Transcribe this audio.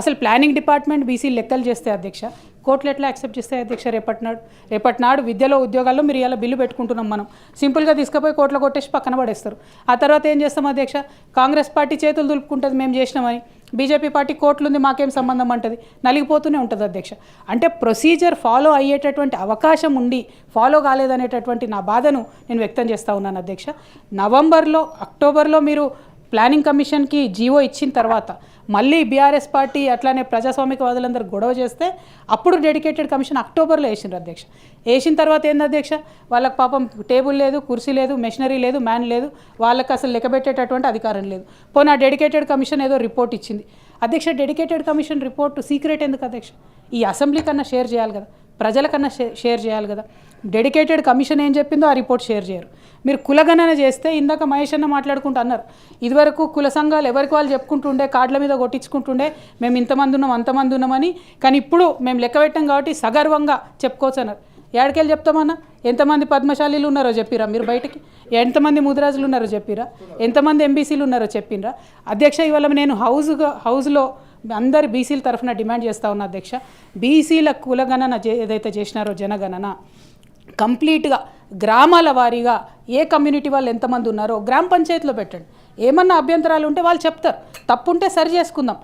అసలు planning department BC లెక్కలు చేస్తే అధ్యక్ష, కోర్టులు ఎట్లా యాక్సెప్ట్ చేస్తాయి అధ్యక్ష? రేపటి నాడు విద్యలో ఉద్యోగాల్లో మీరు ఇలా బిల్లు పెట్టుకుంటున్నాం, మనం సింపుల్గా తీసుకుపోయి కోర్టులో కొట్టేసి పక్కన పడేస్తారు. ఆ తర్వాత ఏం చేస్తాం అధ్యక్ష? కాంగ్రెస్ పార్టీ చేతులు దులుపుకుంటుంది మేము చేసినామని, బీజేపీ పార్టీ కోర్టులు ఉంది మాకేం సంబంధం అంటది, నలిగిపోతూనే ఉంటుంది అధ్యక్ష. అంటే ప్రొసీజర్ ఫాలో అయ్యేటటువంటి అవకాశం ఉండి ఫాలో కాలేదనేటటువంటి నా బాధను నేను వ్యక్తం చేస్తూ ఉన్నాను అధ్యక్ష. నవంబర్లో అక్టోబర్లో మీరు ప్లానింగ్ కమిషన్కి జీవో ఇచ్చిన తర్వాత మళ్ళీ బీఆర్ఎస్ పార్టీ అట్లానే ప్రజాస్వామికవాదులందరూ గొడవ చేస్తే అప్పుడు డెడికేటెడ్ కమిషన్ అక్టోబర్లో వేసిండ్రు అధ్యక్ష. వేసిన తర్వాత ఏంది అధ్యక్ష, వాళ్ళకి పాపం టేబుల్ లేదు, కుర్చీ లేదు, మెషినరీ లేదు, మ్యాన్ లేదు, వాళ్ళకి అసలు లెక్కబెట్టేటటువంటి అధికారం లేదు. పోనీ ఆ డెడికేటెడ్ కమిషన్ ఏదో రిపోర్ట్ ఇచ్చింది అధ్యక్ష. డెడికేటెడ్ కమిషన్ రిపోర్ట్ సీక్రెట్ ఎందుకు అధ్యక్ష? ఈ అసెంబ్లీ కన్నా షేర్ చేయాలి కదా, ప్రజలకన్నా షేర్ చేయాలి కదా. డెడికేటెడ్ కమిషన్ ఏం చెప్పిందో ఆ రిపోర్ట్ షేర్ చేయరు. మీరు కులగణన చేస్తే ఇందాక మహేష్ అన్న మాట్లాడుకుంటూ అన్నారు, ఇదివరకు కుల సంఘాలు ఎవరికి వాళ్ళు చెప్పుకుంటుండే, కార్డుల మీద కొట్టించుకుంటుండే మేము ఇంతమంది ఉన్నాం అంతమంది ఉన్నామని, కానీ ఇప్పుడు మేము లెక్క పెట్టాం కాబట్టి సగర్వంగా చెప్పుకోవచ్చు అన్నారు. ఏడకెళ్ళి చెప్తామన్నా? ఎంతమంది పద్మశాలీలు ఉన్నారో చెప్పిరా మీరు బయటికి? ఎంతమంది ముదిరాజులు ఉన్నారో చెప్పిరా? ఎంతమంది ఎంబీసీలు ఉన్నారో చెప్పినరా అధ్యక్ష? ఇవాళ నేను హౌస్లో అందరి బీసీల తరఫున డిమాండ్ చేస్తూ ఉన్నా అధ్యక్ష, బీసీల కులగణన ఏదైతే చేసినారో జనగణన కంప్లీట్గా గ్రామాల వారీగా ఏ కమ్యూనిటీ వాళ్ళు ఎంతమంది ఉన్నారో గ్రామ పంచాయతీలో పెట్టండి. ఏమన్నా అభ్యంతరాలు ఉంటే వాళ్ళు చెప్తారు, తప్పుంటే సరి చేసుకుందాం.